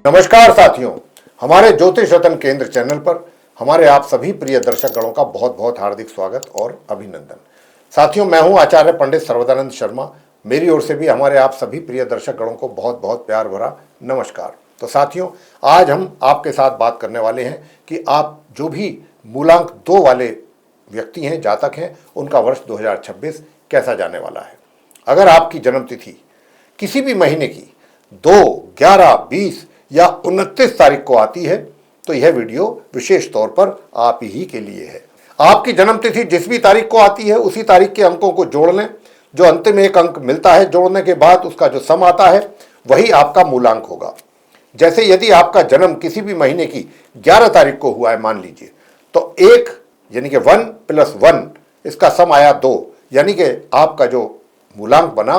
नमस्कार साथियों, हमारे ज्योतिष रतन केंद्र चैनल पर हमारे आप सभी प्रिय दर्शक गणों का बहुत बहुत हार्दिक स्वागत और अभिनंदन। साथियों, मैं हूं आचार्य पंडित सर्वदानंद शर्मा। मेरी ओर से भी हमारे आप सभी प्रिय दर्शक गणों को बहुत बहुत प्यार भरा नमस्कार। तो साथियों, आज हम आपके साथ बात करने वाले हैं कि आप जो भी मूलांक 2 वाले व्यक्ति हैं, जातक हैं, उनका वर्ष 2026 कैसा जाने वाला है। अगर आपकी जन्मतिथि किसी भी महीने की 2, 11, 20 या 29 तारीख को आती है तो यह वीडियो विशेष तौर पर आप ही के लिए है। आपकी जन्मतिथि जिस भी तारीख को आती है उसी तारीख के अंकों को जोड़ लें। जो अंतिम एक अंक मिलता है जोड़ने के बाद उसका जो सम आता है वही आपका मूलांक होगा। जैसे यदि आपका जन्म किसी भी महीने की 11 तारीख को हुआ है मान लीजिए, तो 1 यानी कि 1 + 1 इसका सम आया 2, यानी कि आपका जो मूलांक बना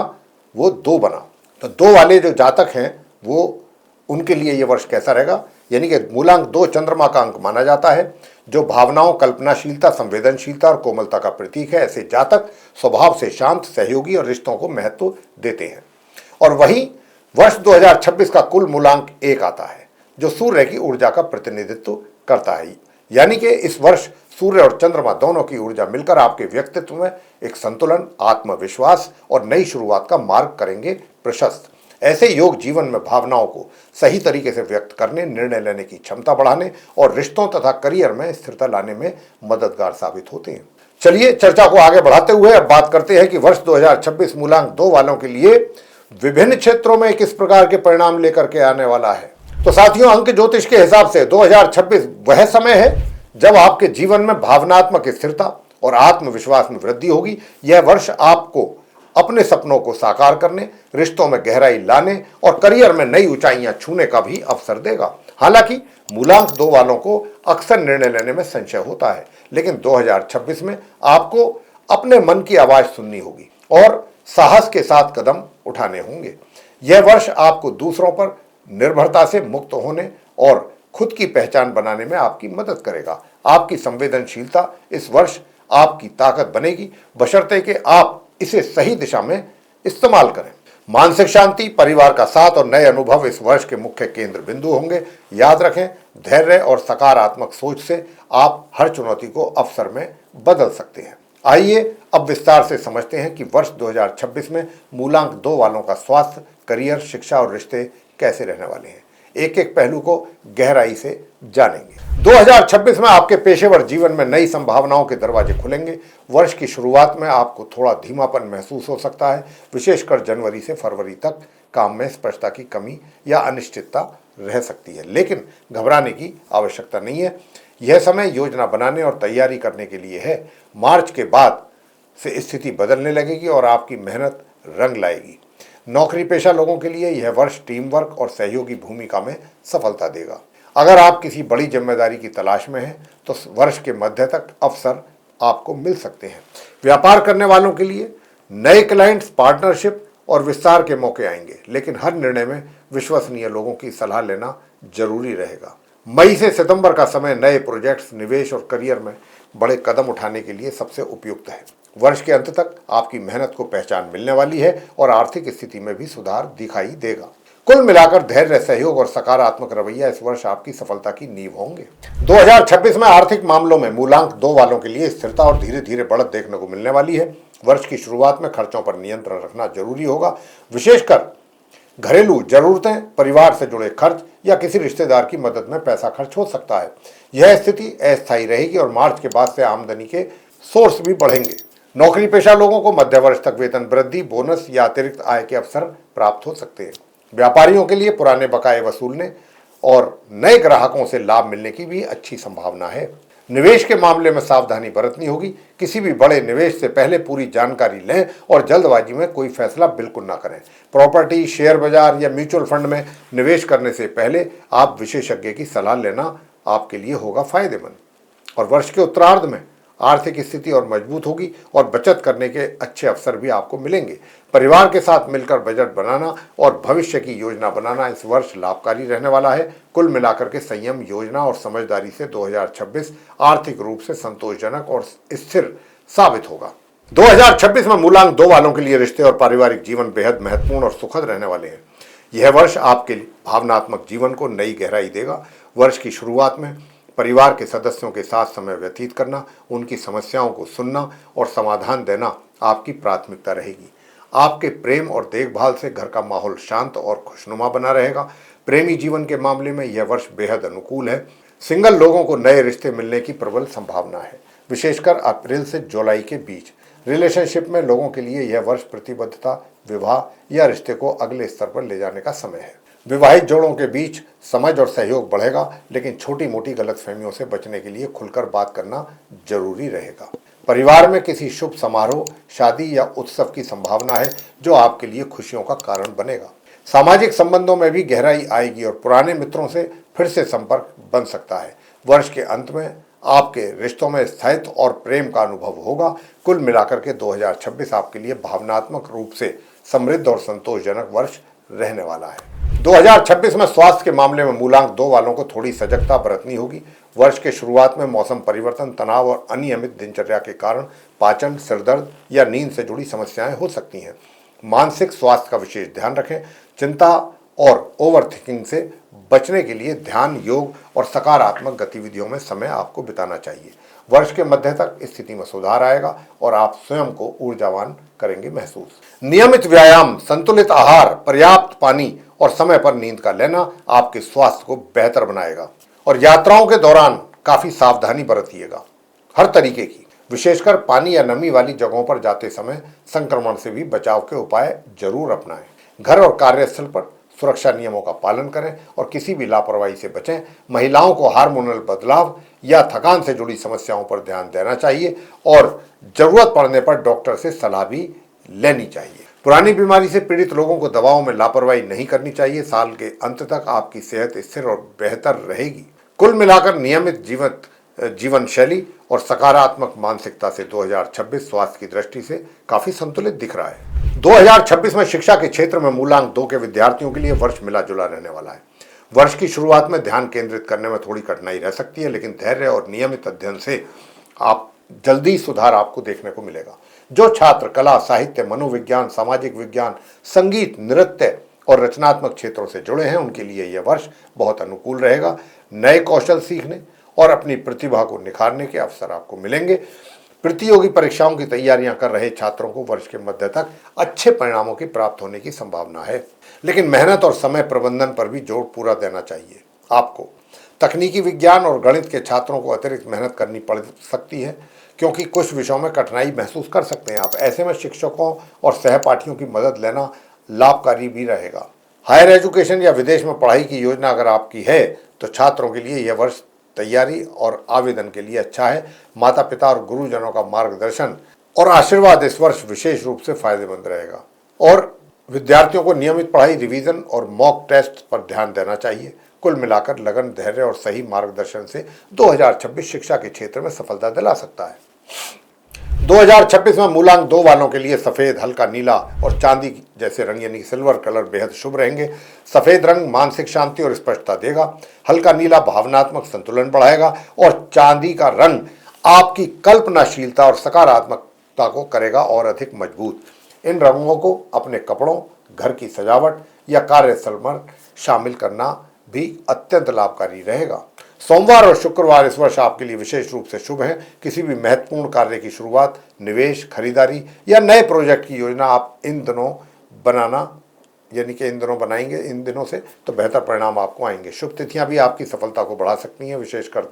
वो 2 बना। तो 2 वाले जो जातक हैं वो उनके लिए ये वर्ष कैसा रहेगा, यानी कि मूलांक 2 चंद्रमा का अंक माना जाता है, जो भावनाओं, कल्पनाशीलता, संवेदनशीलता और कोमलता का प्रतीक है। ऐसे जातक स्वभाव से शांत, सहयोगी और रिश्तों को महत्व देते हैं। और वहीं वर्ष 2026 का कुल मूलांक 1 आता है, जो सूर्य की ऊर्जा का प्रतिनिधित्व करता है। यानी कि इस वर्ष सूर्य और चंद्रमा दोनों की ऊर्जा मिलकर आपके व्यक्तित्व में एक संतुलन, आत्मविश्वास और नई शुरुआत का मार्ग करेंगे प्रशस्त। ऐसे योग जीवन में भावनाओं को सही तरीके से व्यक्त करने, निर्णय लेने की क्षमता बढ़ाने और रिश्तों तथा करियर में स्थिरता लाने में मददगार साबित होते हैं। चलिए चर्चा को आगे बढ़ाते हुए अब बात करते हैं कि वर्ष 2026 मूलांक 2 वालों के लिए विभिन्न क्षेत्रों में किस प्रकार के परिणाम लेकर के आने वाला है। तो साथियों, अंक ज्योतिष के हिसाब से 2026 वह समय है जब आपके जीवन में भावनात्मक स्थिरता और आत्मविश्वास में वृद्धि होगी। यह वर्ष आपको अपने सपनों को साकार करने, रिश्तों में गहराई लाने और करियर में नई ऊंचाइयां छूने का भी अवसर देगा। हालांकि मूलांक 2 वालों को अक्सर निर्णय लेने में संशय होता है, लेकिन 2026 में आपको अपने मन की आवाज सुननी होगी और साहस के साथ कदम उठाने होंगे। यह वर्ष आपको दूसरों पर निर्भरता से मुक्त होने और खुद की पहचान बनाने में आपकी मदद करेगा। आपकी संवेदनशीलता इस वर्ष आपकी ताकत बनेगी, बशर्ते कि आप इसे सही दिशा में इस्तेमाल करें। मानसिक शांति, परिवार का साथ और नए अनुभव इस वर्ष के मुख्य केंद्र बिंदु होंगे। याद रखें, धैर्य और सकारात्मक सोच से आप हर चुनौती को अवसर में बदल सकते हैं। आइए अब विस्तार से समझते हैं कि वर्ष 2026 में मूलांक 2 वालों का स्वास्थ्य, करियर, शिक्षा और रिश्ते कैसे रहने वाले हैं। एक एक पहलू को गहराई से जानेंगे। 2026 में आपके पेशेवर जीवन में नई संभावनाओं के दरवाजे खुलेंगे। वर्ष की शुरुआत में आपको थोड़ा धीमापन महसूस हो सकता है, विशेषकर जनवरी से फरवरी तक काम में स्पष्टता की कमी या अनिश्चितता रह सकती है, लेकिन घबराने की आवश्यकता नहीं है। यह समय योजना बनाने और तैयारी करने के लिए है। मार्च के बाद से स्थिति बदलने लगेगी और आपकी मेहनत रंग लाएगी। नौकरी पेशा लोगों के लिए यह वर्ष टीम वर्क और सहयोगी भूमिका में सफलता देगा। अगर आप किसी बड़ी जिम्मेदारी की तलाश में हैं तो वर्ष के मध्य तक अवसर आपको मिल सकते हैं। व्यापार करने वालों के लिए नए क्लाइंट्स, पार्टनरशिप और विस्तार के मौके आएंगे, लेकिन हर निर्णय में विश्वसनीय लोगों की सलाह लेना जरूरी रहेगा। मई से सितंबर का समय नए प्रोजेक्ट्स, निवेश और करियर में बड़े कदम उठाने के लिए सबसे उपयुक्त है। वर्ष के अंत तक आपकी मेहनत को पहचान मिलने वाली है और आर्थिक स्थिति में भी सुधार दिखाई देगा। कुल मिलाकर धैर्य, सहयोग और सकारात्मक रवैया इस वर्ष आपकी सफलता की नींव होंगे। 2026 में आर्थिक मामलों में मूलांक 2 वालों के लिए स्थिरता और धीरे धीरे बढ़त देखने को मिलने वाली है। वर्ष की शुरुआत में खर्चों पर नियंत्रण रखना जरूरी होगा, विशेषकर घरेलू जरूरतें, परिवार से जुड़े खर्च या किसी रिश्तेदार की मदद में पैसा खर्च हो सकता है। यह स्थिति अस्थायी रहेगी और मार्च के बाद से आमदनी के सोर्स भी बढ़ेंगे। नौकरी पेशा लोगों को मध्य वर्ष तक वेतन वृद्धि, बोनस या अतिरिक्त आय के अवसर प्राप्त हो सकते हैं। व्यापारियों के लिए पुराने बकाये वसूलने और नए ग्राहकों से लाभ मिलने की भी अच्छी संभावना है। निवेश के मामले में सावधानी बरतनी होगी। किसी भी बड़े निवेश से पहले पूरी जानकारी लें और जल्दबाजी में कोई फैसला बिल्कुल ना करें। प्रॉपर्टी, शेयर बाजार या म्यूचुअल फंड में निवेश करने से पहले आप विशेषज्ञ की सलाह लेना आपके लिए होगा फायदेमंद। और वर्ष के उत्तरार्ध में आर्थिक स्थिति और मजबूत होगी और बचत करने के अच्छे अवसर भी आपको मिलेंगे। परिवार के साथ मिलकर बजट बनाना और भविष्य की योजना बनाना इस वर्ष लाभकारी रहने वाला है। कुल मिलाकर के संयम, योजना और समझदारी से 2026 आर्थिक रूप से संतोषजनक और स्थिर साबित होगा। 2026 में मूलांक 2 वालों के लिए रिश्ते और पारिवारिक जीवन बेहद महत्वपूर्ण और सुखद रहने वाले हैं। यह वर्ष आपके भावनात्मक जीवन को नई गहराई देगा। वर्ष की शुरुआत में परिवार के सदस्यों के साथ समय व्यतीत करना, उनकी समस्याओं को सुनना और समाधान देना आपकी प्राथमिकता रहेगी। आपके प्रेम और देखभाल से घर का माहौल शांत और खुशनुमा बना रहेगा। प्रेमी जीवन के मामले में यह वर्ष बेहद अनुकूल है। सिंगल लोगों को नए रिश्ते मिलने की प्रबल संभावना है, विशेषकर अप्रैल से जुलाई के बीच। रिलेशनशिप में लोगों के लिए यह वर्ष प्रतिबद्धता, विवाह या रिश्ते को अगले स्तर पर ले जाने का समय है। विवाहित जोड़ों के बीच समझ और सहयोग बढ़ेगा, लेकिन छोटी मोटी गलतफहमियों से बचने के लिए खुलकर बात करना जरूरी रहेगा। परिवार में किसी शुभ समारोह, शादी या उत्सव की संभावना है जो आपके लिए खुशियों का कारण बनेगा। सामाजिक संबंधों में भी गहराई आएगी और पुराने मित्रों से फिर से संपर्क बन सकता है। वर्ष के अंत में आपके रिश्तों में स्थायित्व और प्रेम का अनुभव होगा। कुल मिलाकर के 2026 आपके लिए भावनात्मक रूप से समृद्ध और संतोषजनक वर्ष रहने वाला है। 2026 में स्वास्थ्य के मामले में मूलांक 2 वालों को थोड़ी सजगता बरतनी होगी। वर्ष के शुरुआत में मौसम परिवर्तन, तनाव और अनियमित दिनचर्या के कारण पाचन, सिरदर्द या नींद से जुड़ी समस्याएं हो सकती हैं। मानसिक स्वास्थ्य का विशेष ध्यान रखें। चिंता और ओवरथिंकिंग से बचने के लिए ध्यान, योग और सकारात्मक गतिविधियों में समय आपको बिताना चाहिए। वर्ष के मध्य तक स्थिति में सुधार आएगा और आप स्वयं को ऊर्जावान करेंगे महसूस। नियमित व्यायाम, संतुलित आहार, पर्याप्त पानी और समय पर नींद का लेना आपके स्वास्थ्य को बेहतर बनाएगा। और यात्राओं के दौरान काफी सावधानी बरतिएगा, हर तरीके की, विशेषकर पानी या नमी वाली जगहों पर जाते समय संक्रमण से भी बचाव के उपाय जरूर अपनाएं। घर और कार्यस्थल पर सुरक्षा नियमों का पालन करें और किसी भी लापरवाही से बचें। महिलाओं को हार्मोनल बदलाव या थकान से जुड़ी समस्याओं पर ध्यान देना चाहिए और जरूरत पड़ने पर डॉक्टर से सलाह भी लेनी चाहिए। पुरानी बीमारी से पीड़ित लोगों को दवाओं में लापरवाही नहीं करनी चाहिए। साल के अंत तक आपकी सेहत स्थिर और बेहतर रहेगी। कुल मिलाकर नियमित जीवन शैली और सकारात्मक मानसिकता से 2026 स्वास्थ्य की दृष्टि से काफी संतुलित दिख रहा है। 2026 में शिक्षा के क्षेत्र में मूलांक 2 के विद्यार्थियों के लिए वर्ष मिला जुला रहने वाला है। वर्ष की शुरुआत में ध्यान केंद्रित करने में थोड़ी कठिनाई रह सकती है, लेकिन धैर्य और नियमित अध्ययन से आप जल्दी सुधार आपको देखने को मिलेगा। जो छात्र कला, साहित्य, मनोविज्ञान, सामाजिक विज्ञान, संगीत, नृत्य और रचनात्मक क्षेत्रों से जुड़े हैं, उनके लिए यह वर्ष बहुत अनुकूल रहेगा। नए कौशल सीखने और अपनी प्रतिभा को निखारने के अवसर आपको मिलेंगे। प्रतियोगी परीक्षाओं की तैयारियां कर रहे छात्रों को वर्ष के मध्य तक अच्छे परिणामों की प्राप्त होने की संभावना है, लेकिन मेहनत और समय प्रबंधन पर भी जोर पूरा देना चाहिए। आपको तकनीकी विज्ञान और गणित के छात्रों को अतिरिक्त मेहनत करनी पड़ सकती है, क्योंकि कुछ विषयों में कठिनाई महसूस कर सकते हैं आप। ऐसे में शिक्षकों और सहपाठियों की मदद लेना लाभकारी भी रहेगा। हायर एजुकेशन या विदेश में पढ़ाई की योजना अगर आपकी है तो छात्रों के लिए यह वर्ष तैयारी और आवेदन के लिए अच्छा है। माता पिता और गुरुजनों का मार्गदर्शन और आशीर्वाद इस वर्ष विशेष रूप से फायदेमंद रहेगा। और विद्यार्थियों को नियमित पढ़ाई, रिवीजन और मॉक टेस्ट पर ध्यान देना चाहिए। कुल मिलाकर लगन, धैर्य और सही मार्गदर्शन से 2026 शिक्षा के क्षेत्र में सफलता दिला सकता है। 2026 में मूलांक 2 वालों के लिए सफेद, हल्का नीला और चांदी जैसे रंग यानी सिल्वर कलर बेहद शुभ रहेंगे। सफेद रंग मानसिक शांति और स्पष्टता देगा। हल्का नीला भावनात्मक संतुलन बढ़ाएगा और चांदी का रंग आपकी कल्पनाशीलता और सकारात्मकता को करेगा और अधिक मजबूत। इन रंगों को अपने कपड़ों, घर की सजावट या कार्यस्थल में शामिल करना भी अत्यंत लाभकारी रहेगा। सोमवार और शुक्रवार इस वर्ष आपके लिए विशेष रूप से शुभ है। किसी भी महत्वपूर्ण कार्य की शुरुआत, निवेश, खरीदारी या नए प्रोजेक्ट की योजना आप इन दिनों बनाएंगे इन दिनों से तो बेहतर परिणाम आपको आएंगे। शुभ तिथियां भी आपकी सफलता को बढ़ा सकती हैं। विशेषकर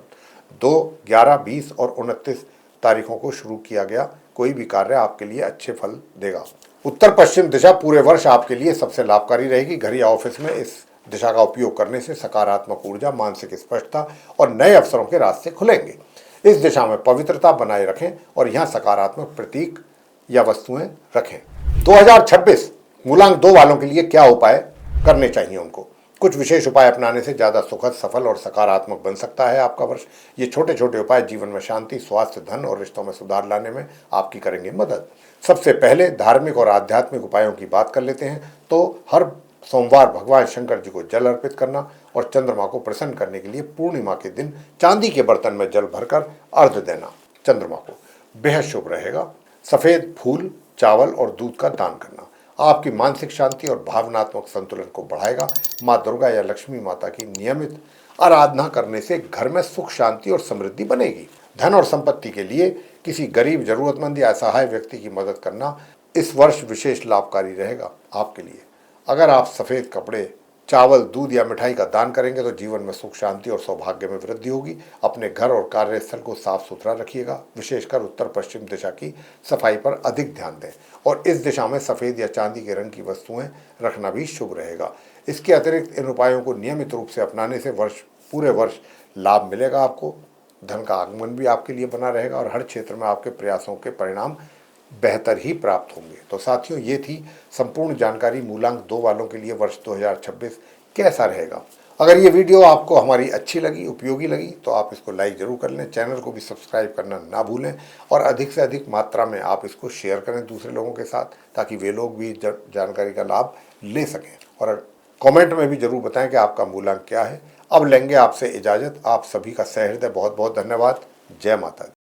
2, 11, 20 और 29 तारीखों को शुरू किया गया कोई भी कार्य आपके लिए अच्छे फल देगा। उत्तर पश्चिम दिशा पूरे वर्ष आपके लिए सबसे लाभकारी रहेगी। घर या ऑफिस में इस दिशा का उपयोग करने से सकारात्मक ऊर्जा, मानसिक स्पष्टता और नए अवसरों के रास्ते खुलेंगे। इस दिशा में पवित्रता बनाए रखें और यहाँ सकारात्मक प्रतीक या वस्तुएं रखें। 2026 मूलांक 2 वालों के लिए क्या उपाय करने चाहिए उनको? कुछ विशेष उपाय अपनाने से ज्यादा सुखद, सफल और सकारात्मक बन सकता है आपका वर्ष। ये छोटे छोटे उपाय जीवन में शांति, स्वास्थ्य, धन और रिश्तों में सुधार लाने में आपकी करेंगे मदद। सबसे पहले धार्मिक और आध्यात्मिक उपायों की बात कर लेते हैं तो हर सोमवार भगवान शंकर जी को जल अर्पित करना और चंद्रमा को प्रसन्न करने के लिए पूर्णिमा के दिन चांदी के बर्तन में जल भरकर अर्घ्य देना चंद्रमा को बेहद शुभ रहेगा। सफेद फूल, चावल और दूध का दान करना। आपकी मानसिक शांति और भावनात्मक संतुलन को बढ़ाएगा। माँ दुर्गा या लक्ष्मी माता की नियमित आराधना करने से घर में सुख, शांति और समृद्धि बनेगी। धन और संपत्ति के लिए किसी गरीब, जरूरतमंद या असहाय व्यक्ति की मदद करना इस वर्ष विशेष लाभकारी रहेगा आपके लिए। अगर आप सफेद कपड़े, चावल, दूध या मिठाई का दान करेंगे तो जीवन में सुख, शांति और सौभाग्य में वृद्धि होगी। अपने घर और कार्यस्थल को साफ सुथरा रखिएगा। विशेषकर उत्तर पश्चिम दिशा की सफाई पर अधिक ध्यान दें और इस दिशा में सफेद या चांदी के रंग की वस्तुएं रखना भी शुभ रहेगा। इसके अतिरिक्त इन उपायों को नियमित रूप से अपनाने से पूरे वर्ष लाभ मिलेगा आपको। धन का आगमन भी आपके लिए बना रहेगा और हर क्षेत्र में आपके प्रयासों के परिणाम बेहतर ही प्राप्त होंगे। तो साथियों, ये थी संपूर्ण जानकारी मूलांक 2 वालों के लिए वर्ष 2026 कैसा रहेगा। अगर ये वीडियो आपको हमारी अच्छी लगी, उपयोगी लगी, तो आप इसको लाइक जरूर कर लें। चैनल को भी सब्सक्राइब करना ना भूलें और अधिक से अधिक मात्रा में आप इसको शेयर करें दूसरे लोगों के साथ, ताकि वे लोग भी जानकारी का लाभ ले सकें। और कमेंट में भी जरूर बताएं कि आपका मूलांक क्या है। अब लेंगे आपसे इजाज़त। आप सभी का सहृदय बहुत बहुत धन्यवाद। जय माता दी।